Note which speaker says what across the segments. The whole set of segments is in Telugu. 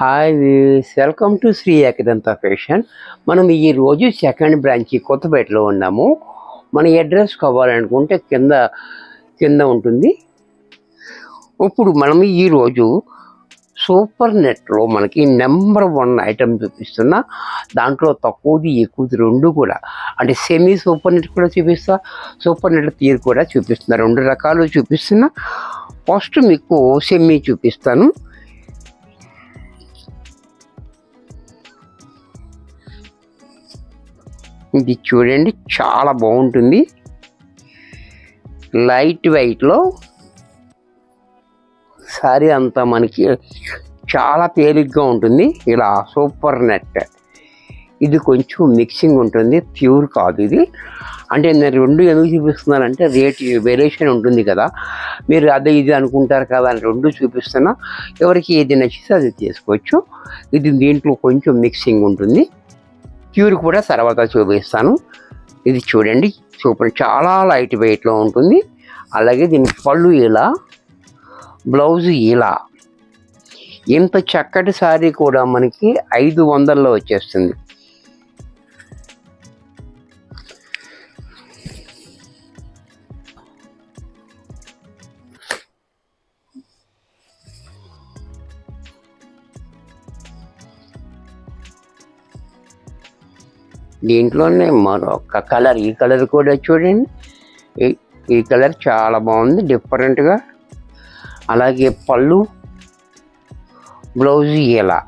Speaker 1: Hi views, welcome to Shri Ekadanta fashion. మనం ఈరోజు సెకండ్ బ్రాంచ్ కొత్తపేటలో ఉన్నాము. మన అడ్రస్ కావాలనుకుంటే కింద ఉంటుంది. ఇప్పుడు మనం ఈరోజు సూపర్ నెట్లో మనకి నెంబర్ 1 ఐటమ్ చూపిస్తున్నా. దాంట్లో తక్కువది ఎక్కువది రెండు కూడా, అంటే సెమీ సూపర్ నెట్ కూడా చూపిస్తా, సూపర్ నెట్ తీరు కూడా చూపిస్తున్నా. 2 రకాలు చూపిస్తున్నా. ఫస్ట్ మీకు సెమీ చూపిస్తాను. ఇది చూడండి, చాలా బాగుంటుంది. లైట్ వెయిట్లో సారీ అంతా మనకి చాలా తేలిగ్గా ఉంటుంది. ఇలా సూపర్ నెట్ ఇది కొంచెం మిక్సింగ్ ఉంటుంది, ప్యూర్ కాదు ఇది. అంటే నేను 2 ఎందుకు చూపిస్తున్నానంటే రేట్ వేరియేషన్ ఉంటుంది కదా, మీరు అదే ఇది అనుకుంటారు కదా అని 2 చూపిస్తున్నా. ఎవరికి ఏది నచ్చితే అది తీసుకోవచ్చు. ఇది దీంట్లో కొంచెం మిక్సింగ్ ఉంటుంది. ప్యూర్ కూడా తర్వాత చూపిస్తాను. ఇది చూడండి, సూపర్, చాలా లైట్ వెయిట్లో ఉంటుంది. అలాగే దీనికి పళ్ళు ఇలా, బ్లౌజ్ ఇలా. ఇంత చక్కటి శారీ కూడా మనకి 500లో వచ్చేస్తుంది. దీంట్లోనే మరొక కలర్, ఈ కలర్ కూడా చూడండి. ఈ కలర్ చాలా బాగుంది, డిఫరెంట్గా. అలాగే పళ్ళు, బ్లౌజ్ ఇలా.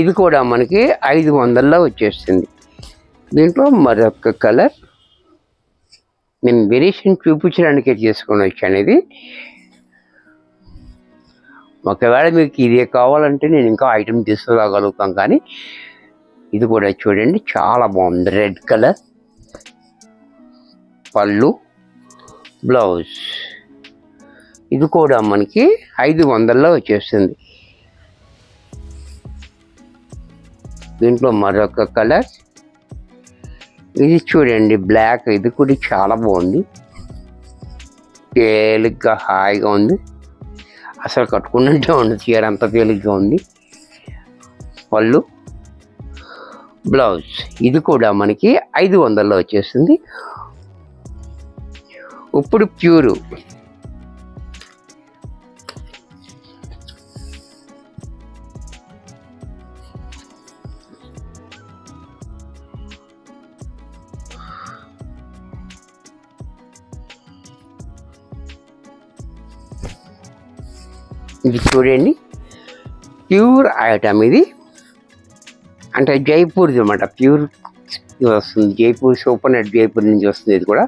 Speaker 1: ఇది కూడా మనకి 500లో వచ్చేస్తుంది. దీంట్లో మరొక కలర్ నేను వేరియేషన్ చూపించడానికి చేసుకొని వచ్చాను. ఇది ఒకవేళ మీకు ఇదే కావాలంటే నేను ఇంకా ఐటమ్ తీసుకురాగలుగుతాం, కానీ ఇది కూడా చూడండి, చాలా బాగుంది. రెడ్ కలర్, పళ్ళు, బ్లౌజ్. ఇది కూడా మనకి 500లో వచ్చేస్తుంది. దీంట్లో మరొక కలర్, ఇది చూడండి బ్లాక్. ఇది కూడా చాలా బాగుంది, తేలిగ్గా హాయిగా ఉంది. అసలు కట్టుకున్నట్టే ఉంది, చీర అంత తేలిగ్గా ఉంది. పళ్ళు, బ్లౌజ్. ఇది కూడా మనకి 500లో వచ్చేస్తుంది. ఇప్పుడు ప్యూరు, ఇది చూడండి, ప్యూర్ ఐటమ్. ఇది అంటే జైపూర్ది అన్నమాట, ప్యూర్ వస్తుంది. జైపూర్ సూపర్ నెట్ జైపూర్ నుంచి వస్తుంది. ఇది కూడా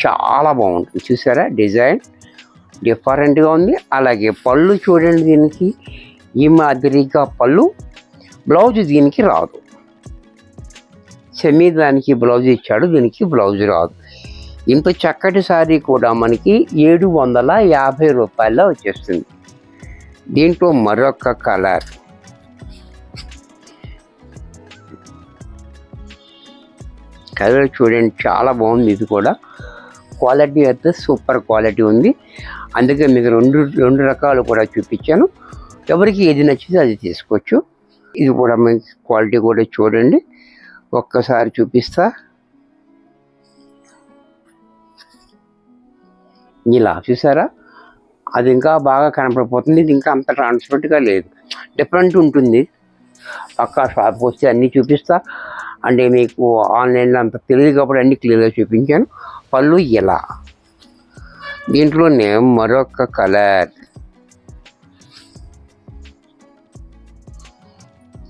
Speaker 1: చాలా బాగుంటుంది. చూసారా, డిజైన్ డిఫరెంట్గా ఉంది. అలాగే పళ్ళు చూడండి, దీనికి ఈ మాదిరిగా పళ్ళు. బ్లౌజ్ దీనికి రాదు. సెమీ దానికి బ్లౌజ్ ఇచ్చాడు, దీనికి బ్లౌజ్ రాదు. ఇంత చక్కటి శారీ కూడా మనకి 750 రూపాయల్లో వచ్చేస్తుంది. దీంట్లో మరొక కలర్, కలర్ చూడండి, చాలా బాగుంది. ఇది కూడా క్వాలిటీ అయితే సూపర్ క్వాలిటీ ఉంది. అందుకే మీకు రెండు రకాలు కూడా చూపించాను. ఎవరికి ఏది నచ్చితే అది తీసుకోవచ్చు. ఇది కూడా మీకు క్వాలిటీ కూడా చూడండి, ఒక్కసారి చూపిస్తా. ఇలా చూసారా, అది ఇంకా బాగా కనపడిపోతుంది. ఇది ఇంకా అంత ట్రాన్స్పరెంట్గా లేదు, డిఫరెంట్ ఉంటుంది. పక్కా షాప్కి వస్తే అన్నీ చూపిస్తా. అంటే మీకు ఆన్లైన్లో అంత తెలియదు కాబట్టి అన్నీ క్లియర్గా చూపించాను. పళ్ళు ఇలా. దీంట్లోనే మరొక కలర్,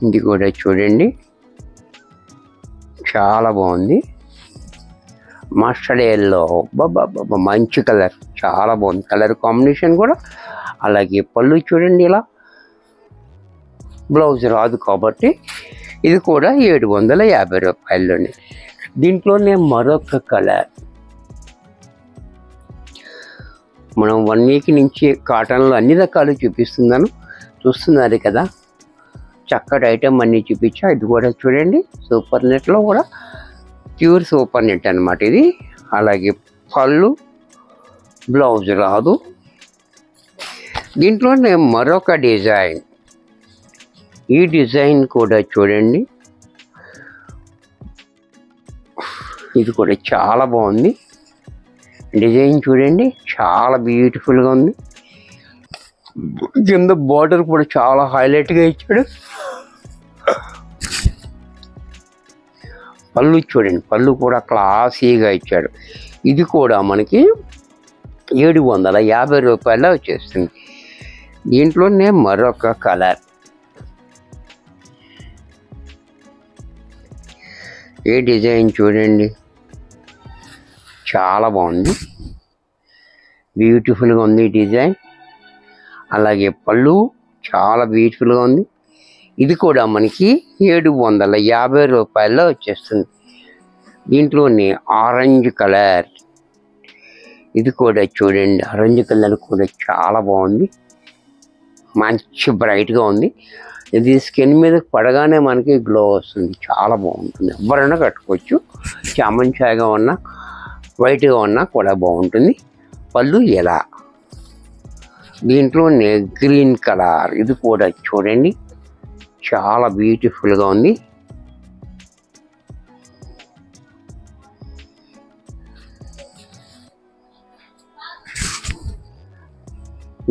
Speaker 1: ఇది కూడా చూడండి, చాలా బాగుంది. మస్టర్డ్ ఎల్లో, బాబా మంచి కలర్, చాలా బాగుంది కలర్ కాంబినేషన్ కూడా. అలాగే పళ్ళు చూడండి ఇలా, బ్లౌజ్ రాదు కాబట్టి ఇది కూడా 750 రూపాయల్లోనే. దీంట్లోనే మరొక కలర్, మనం 1 వీక్ నుంచి కాటన్లో అన్ని రకాలు చూపిస్తున్నాను, చూస్తున్నారు కదా. చక్కటి ఐటమ్ అన్నీ చూపించా. ఇది కూడా చూడండి, సూపర్ నెట్లో కూడా ప్యూర్ సూపర్ నెట్ అనమాట ఇది. అలాగే పళ్ళు, బ్లౌజ్ రాదు. దీంట్లోనే మరొక డిజైన్, ఈ డిజైన్ కూడా చూడండి, ఇది కూడా చాలా బాగుంది. డిజైన్ చూడండి, చాలా బ్యూటిఫుల్గా ఉంది. కింద బార్డర్ కూడా చాలా హైలైట్గా ఇచ్చాడు. పళ్ళు చూడండి, పళ్ళు కూడా క్లాసీగా ఇచ్చాడు. ఇది కూడా మనకి 750 రూపాయలు వచ్చేస్తుంది. దీంట్లోనే మరొక కలర్, ఏ డిజైన్ చూడండి, చాలా బాగుంది, బ్యూటిఫుల్గా ఉంది డిజైన్. అలాగే పళ్ళు చాలా బ్యూటిఫుల్గా ఉంది. ఇది కూడా మనకి 750 రూపాయల్లో వచ్చేస్తుంది. దీంట్లోనే ఆరెంజ్ కలర్, ఇది కూడా చూడండి, ఆరెంజ్ కలర్ కూడా చాలా బాగుంది, మంచి బ్రైట్గా ఉంది. ఇది స్కిన్ మీద పడగానే మనకి గ్లో వస్తుంది, చాలా బాగుంటుంది. ఎవరైనా కట్టుకోవచ్చు, చామంచాయిగా ఉన్నా వైట్గా ఉన్నా కూడా బాగుంటుంది. పళ్ళు ఎలా, దీంట్లోనే గ్రీన్ కలర్, ఇది కూడా చూడండి చాలా బ్యూటిఫుల్గా ఉంది.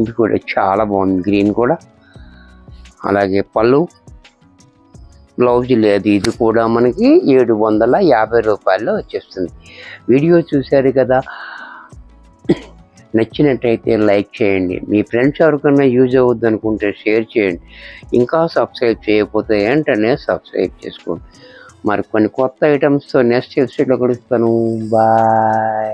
Speaker 1: ఇది కూడా చాలా బాగుంది, గ్రీన్ కూడా. అలాగే పళ్ళు, బ్లౌజ్ లేదు. ఇది కూడా మనకి 750 రూపాయల్లో వచ్చేస్తుంది. వీడియో చూశారు కదా, నచ్చినట్టయితే లైక్ చేయండి. మీ ఫ్రెండ్స్ ఎవరికైనా యూజ్ అవుద్ది అనుకుంటే షేర్ చేయండి. ఇంకా సబ్స్క్రైబ్ చేయకపోతే వెంటనే సబ్స్క్రైబ్ చేసుకోండి. మరి కొన్ని కొత్త ఐటమ్స్తో నెక్స్ట్ ఎపిసోడ్లో కలుస్తాను. బాయ్.